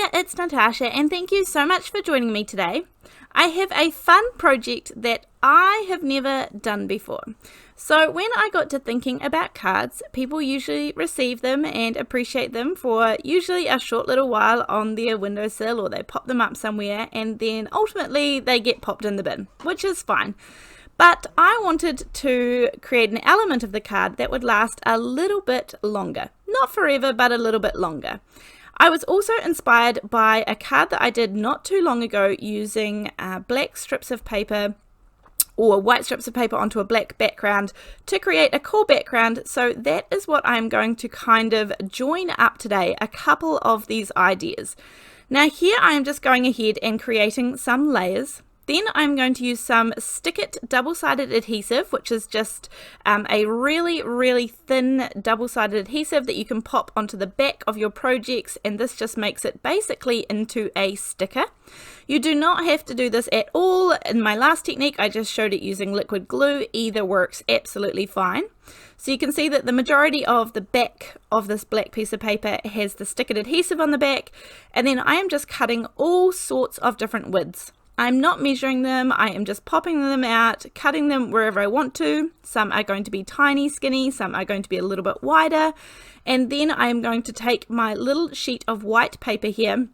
there, it's Natasha and thank you so much for joining me today. I have a fun project that I have never done before. So when I got to thinking about cards, people usually receive them and appreciate them for usually a short little while on their windowsill, or they pop them up somewhere and then ultimately they get popped in the bin, which is fine. But I wanted to create an element of the card that would last a little bit longer. Not forever, but a little bit longer. I was also inspired by a card that I did not too long ago using black strips of paper or white strips of paper onto a black background to create a cool background. So that is what I'm going to kind of join up today, a couple of these ideas. Now here I am just going ahead and creating some layers. Then I'm going to use some Stick It double-sided adhesive, which is just a really thin double-sided adhesive that you can pop onto the back of your projects, and this just makes it basically into a sticker. You do not have to do this at all. In my last technique, I just showed it using liquid glue. Either works absolutely fine. So you can see that the majority of the back of this black piece of paper has the Stick It adhesive on the back, and then I am just cutting all sorts of different widths. I'm not measuring them, I am just popping them out, cutting them wherever I want to. Some are going to be tiny, skinny, some are going to be a little bit wider. And then I am going to take my little sheet of white paper here,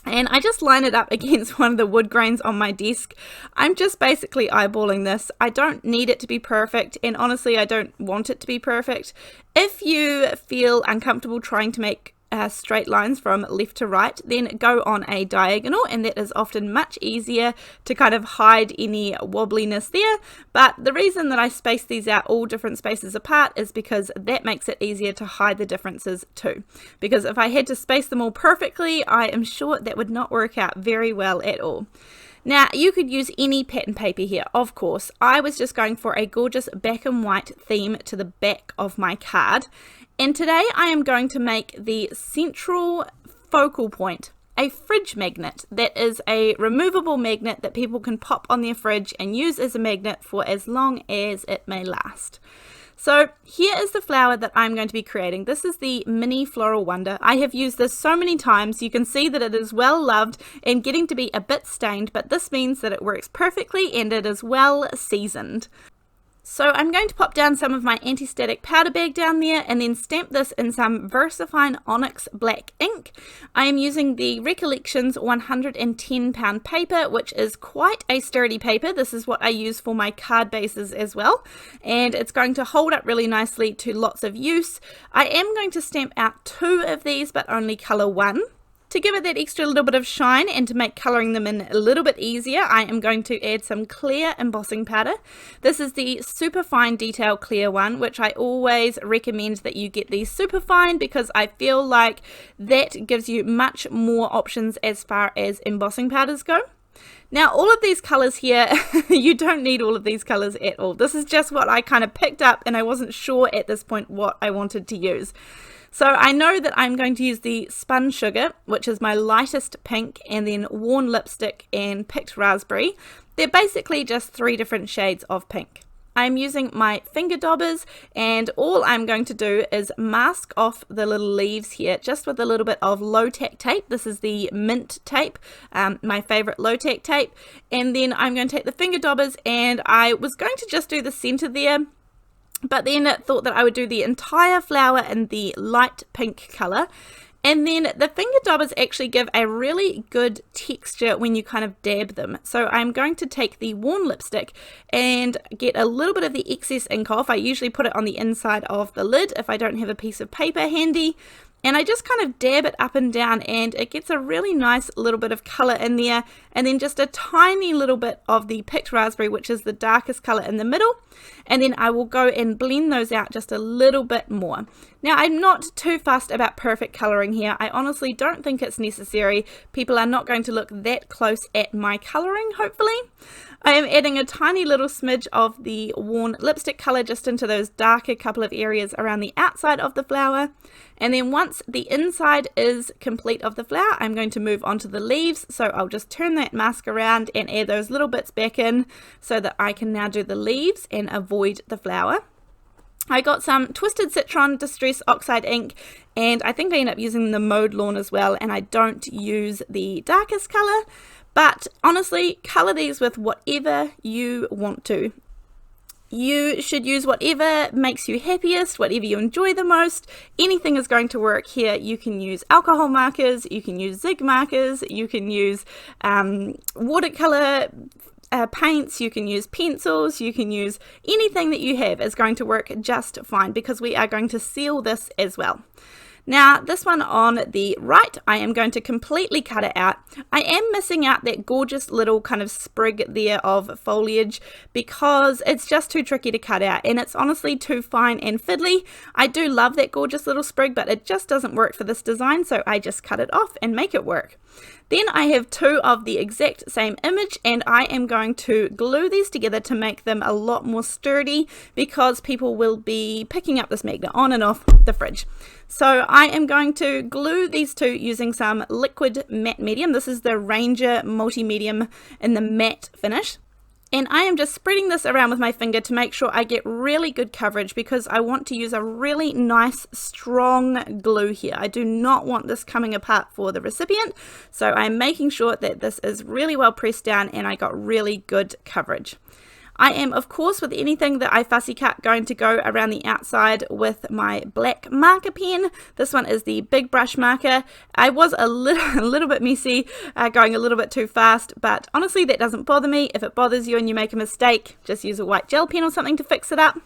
and I just line it up against one of the wood grains on my desk. I'm just basically eyeballing this. I don't need it to be perfect, and honestly I don't want it to be perfect. If you feel uncomfortable trying to make straight lines from left to right, then go on a diagonal, and that is often much easier to kind of hide any wobbliness there. But the reason that I space these out all different spaces apart is because that makes it easier to hide the differences too. Because if I had to space them all perfectly, I am sure that would not work out very well at all. Now, you could use any pattern paper here, of course. I was just going for a gorgeous black and white theme to the back of my card. And today I am going to make the central focal point a fridge magnet that is a removable magnet that people can pop on their fridge and use as a magnet for as long as it may last. So here is the flower that I'm going to be creating. This is the mini floral wonder. I have used this so many times. You can see that it is well loved and getting to be a bit stained, but this means that it works perfectly and it is well seasoned. So I'm going to pop down some of my anti-static powder bag down there and then stamp this in some VersaFine Onyx black ink. I am using the Recollections 110 pound paper, which is quite a sturdy paper. This is what I use for my card bases as well, and it's going to hold up really nicely to lots of use. I am going to stamp out 2 of these, but only color 1. To give it that extra little bit of shine and to make colouring them in a little bit easier, I am going to add some clear embossing powder. This is the super fine detail clear one, which I always recommend that you get the super fine because I feel like that gives you much more options as far as embossing powders go. Now all of these colours here, you don't need all of these colours at all. This is just what I kind of picked up and I wasn't sure at this point what I wanted to use. So I know that I'm going to use the Spun Sugar, which is my lightest pink, and then Worn Lipstick and Picked Raspberry. They're basically just 3 different shades of pink. I'm using my finger daubers, and all I'm going to do is mask off the little leaves here just with a little bit of low-tack tape. This is the mint tape, my favourite low-tack tape. And then I'm going to take the finger daubers, and I was going to just do the centre there, but then thought that I would do the entire flower in the light pink colour. And then the finger daubers actually give a really good texture when you kind of dab them. So I'm going to take the Worn Lipstick and get a little bit of the excess ink off. I usually put it on the inside of the lid if I don't have a piece of paper handy. And I just kind of dab it up and down, and it gets a really nice little bit of colour in there, and then just a tiny little bit of the Picked Raspberry, which is the darkest colour in the middle, and then I will go and blend those out just a little bit more. Now I'm not too fussed about perfect colouring here. I honestly don't think it's necessary. People are not going to look that close at my colouring, hopefully. I am adding a tiny little smidge of the Worn Lipstick colour just into those darker couple of areas around the outside of the flower. And then once the inside is complete of the flower, I'm going to move on to the leaves. So I'll just turn that mask around and add those little bits back in so that I can now do the leaves and avoid the flower. I got some Twisted Citron Distress Oxide ink, and I think I end up using the Mowed Lawn as well, and I don't use the darkest colour, but honestly, colour these with whatever you want to. You should use whatever makes you happiest, whatever you enjoy the most. Anything is going to work here. You can use alcohol markers, you can use zig markers, you can use watercolour paints, you can use pencils, you can use anything that you have is going to work just fine, because we are going to seal this as well. Now this one on the right, I am going to completely cut it out. I am missing out that gorgeous little kind of sprig there of foliage because it's just too tricky to cut out, and it's honestly too fine and fiddly. I do love that gorgeous little sprig, but it just doesn't work for this design, so I just cut it off and make it work. Then I have two of the exact same image, and I am going to glue these together to make them a lot more sturdy, because people will be picking up this magnet on and off the fridge. So I am going to glue these two using some liquid matte medium. This is the Ranger Multi-Medium in the matte finish. And I am just spreading this around with my finger to make sure I get really good coverage, because I want to use a really nice strong glue here. I do not want this coming apart for the recipient, so I'm making sure that this is really well pressed down and I got really good coverage. I am, of course, with anything that I fussy cut, going to go around the outside with my black marker pen. This one is the big brush marker. I was a little bit messy, going a little bit too fast, but honestly that doesn't bother me. If it bothers you and you make a mistake, just use a white gel pen or something to fix it up.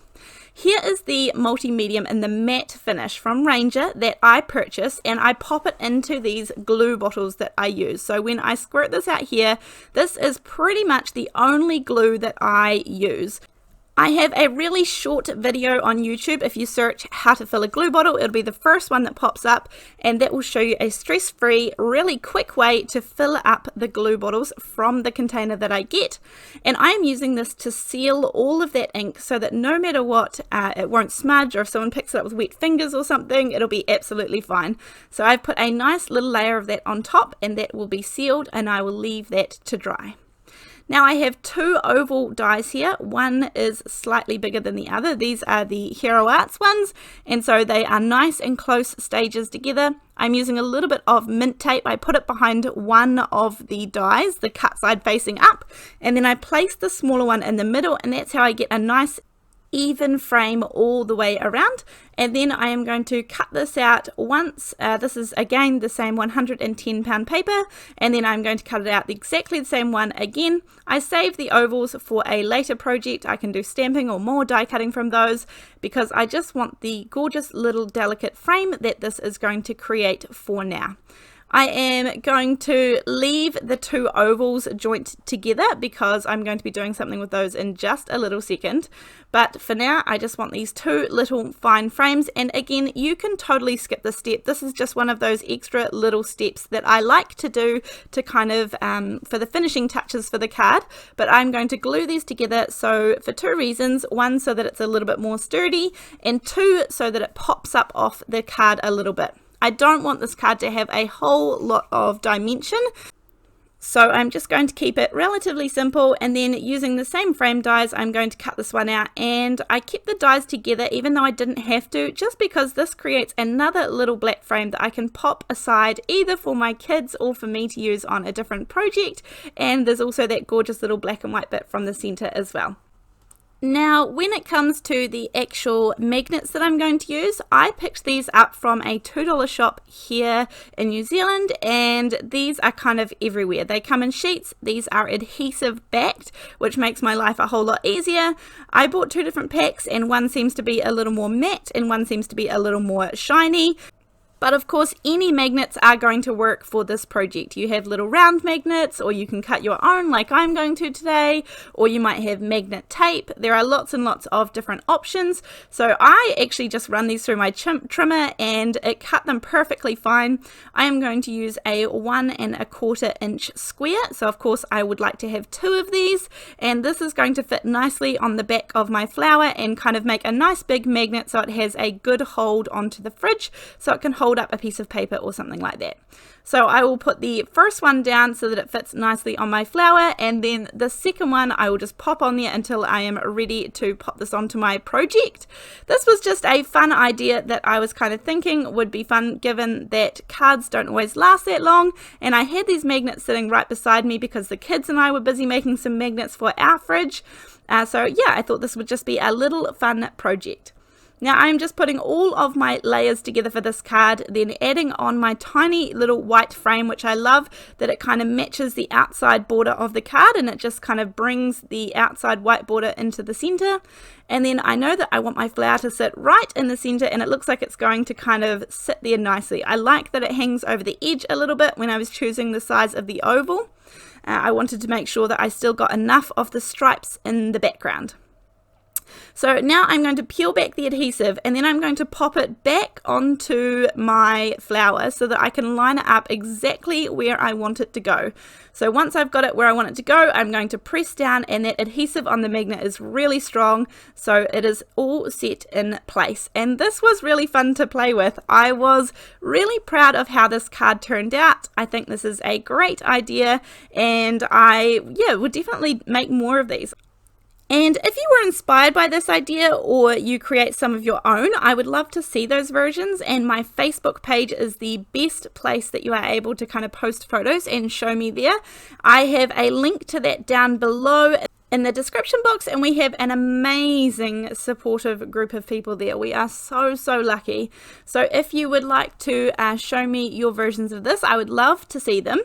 Here is the multi-medium in the matte finish from Ranger that I purchased, and I pop it into these glue bottles that I use. So when I squirt this out here, this is pretty much the only glue that I use. I have a really short video on YouTube. If you search how to fill a glue bottle, it'll be the first one that pops up, and that will show you a stress-free, really quick way to fill up the glue bottles from the container that I get. And I am using this to seal all of that ink so that no matter what, it won't smudge, or if someone picks it up with wet fingers or something, it'll be absolutely fine. So I've put a nice little layer of that on top, and that will be sealed, and I will leave that to dry. Now I have two oval dies here. One is slightly bigger than the other. These are the Hero Arts ones, and so they are nice and close stages together. I'm using a little bit of mint tape. I put it behind one of the dies, the cut side facing up, and then I place the smaller one in the middle, and that's how I get a nice even frame all the way around. And then I am going to cut this out once. This is again the same 110 pound paper, and then I'm going to cut it out exactly the same one again. I save the ovals for a later project. I can do stamping or more die cutting from those, because I just want the gorgeous little delicate frame that this is going to create for now. I am going to leave the two ovals joint together because I'm going to be doing something with those in just a little second. But for now, I just want these two little fine frames. And again, you can totally skip this step. This is just one of those extra little steps that I like to do to kind of, for the finishing touches for the card. But I'm going to glue these together so for two reasons. One, so that it's a little bit more sturdy, and two, so that it pops up off the card a little bit. I don't want this card to have a whole lot of dimension, so I'm just going to keep it relatively simple, and then using the same frame dies, I'm going to cut this one out. And I kept the dies together even though I didn't have to, just because this creates another little black frame that I can pop aside either for my kids or for me to use on a different project. And there's also that gorgeous little black and white bit from the center as well. Now, when it comes to the actual magnets that I'm going to use, I picked these up from a $2 shop here in New Zealand, and these are kind of everywhere. They come in sheets. These are adhesive backed, which makes my life a whole lot easier. I bought two different packs, and one seems to be a little more matte and one seems to be a little more shiny. But of course, any magnets are going to work for this project. You have little round magnets, or you can cut your own like I'm going to today, or you might have magnet tape. There are lots and lots of different options. So I actually just run these through my trimmer, and it cut them perfectly fine. I am going to use a 1 1/4 inch square. So of course I would like to have two of these, and this is going to fit nicely on the back of my flower and kind of make a nice big magnet so it has a good hold onto the fridge, so it can hold fold up a piece of paper or something like that. So I will put the first one down so that it fits nicely on my flower, and then the second one I will just pop on there until I am ready to pop this onto my project. This was just a fun idea that I was kind of thinking would be fun given that cards don't always last that long, and I had these magnets sitting right beside me because the kids and I were busy making some magnets for our fridge. So yeah, I thought this would just be a little fun project. Now I'm just putting all of my layers together for this card, then adding on my tiny little white frame, which I love that it kind of matches the outside border of the card and it just kind of brings the outside white border into the center. And then I know that I want my flower to sit right in the center, and it looks like it's going to kind of sit there nicely. I like that it hangs over the edge a little bit when I was choosing the size of the oval. I wanted to make sure that I still got enough of the stripes in the background. So now I'm going to peel back the adhesive, and then I'm going to pop it back onto my flower so that I can line it up exactly where I want it to go. So once I've got it where I want it to go, I'm going to press down, and that adhesive on the magnet is really strong, so it is all set in place. And this was really fun to play with. I was really proud of how this card turned out. I think this is a great idea, and I would definitely make more of these. And if you were inspired by this idea or you create some of your own, I would love to see those versions, and my Facebook page is the best place that you are able to kind of post photos and show me there. I have a link to that down below in the description box, and we have an amazing supportive group of people there. We are so lucky. So if you would like to show me your versions of this, I would love to see them.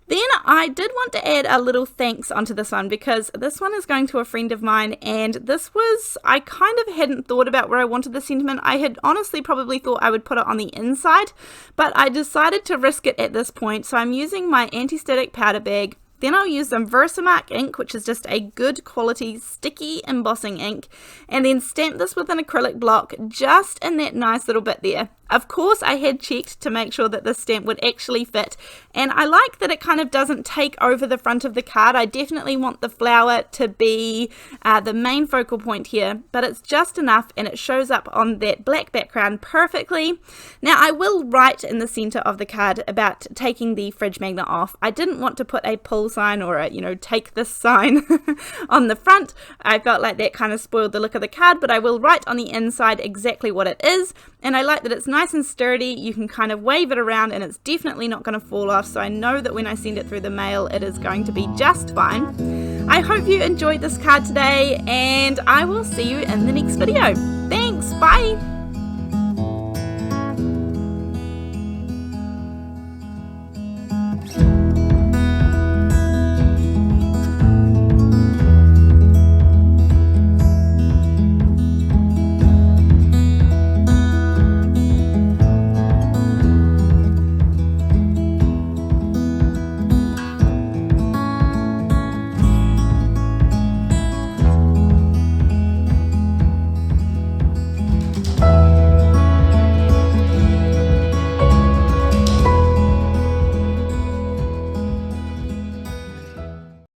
Then I did want to add a little thanks onto this one, because this one is going to a friend of mine, and this was, I kind of hadn't thought about where I wanted the sentiment. I had honestly probably thought I would put it on the inside, but I decided to risk it at this point. So I'm using my anti-static powder bag. Then I'll use some VersaFine ink, which is just a good quality sticky embossing ink, and then stamp this with an acrylic block just in that nice little bit there. Of course, I had checked to make sure that this stamp would actually fit, and I like that it kind of doesn't take over the front of the card. I definitely want the flower to be the main focal point here, but it's just enough, and it shows up on that black background perfectly. Now, I will write in the center of the card about taking the fridge magnet off. I didn't want to put a pull sign or a, take this sign on the front. I felt like that kind of spoiled the look of the card, but I will write on the inside exactly what it is, and I like that it's nice and sturdy. You can kind of wave it around and it's definitely not going to fall off, so I know that when I send it through the mail it is going to be just fine. I hope you enjoyed this card today, and I will see you in the next video. Thanks, bye!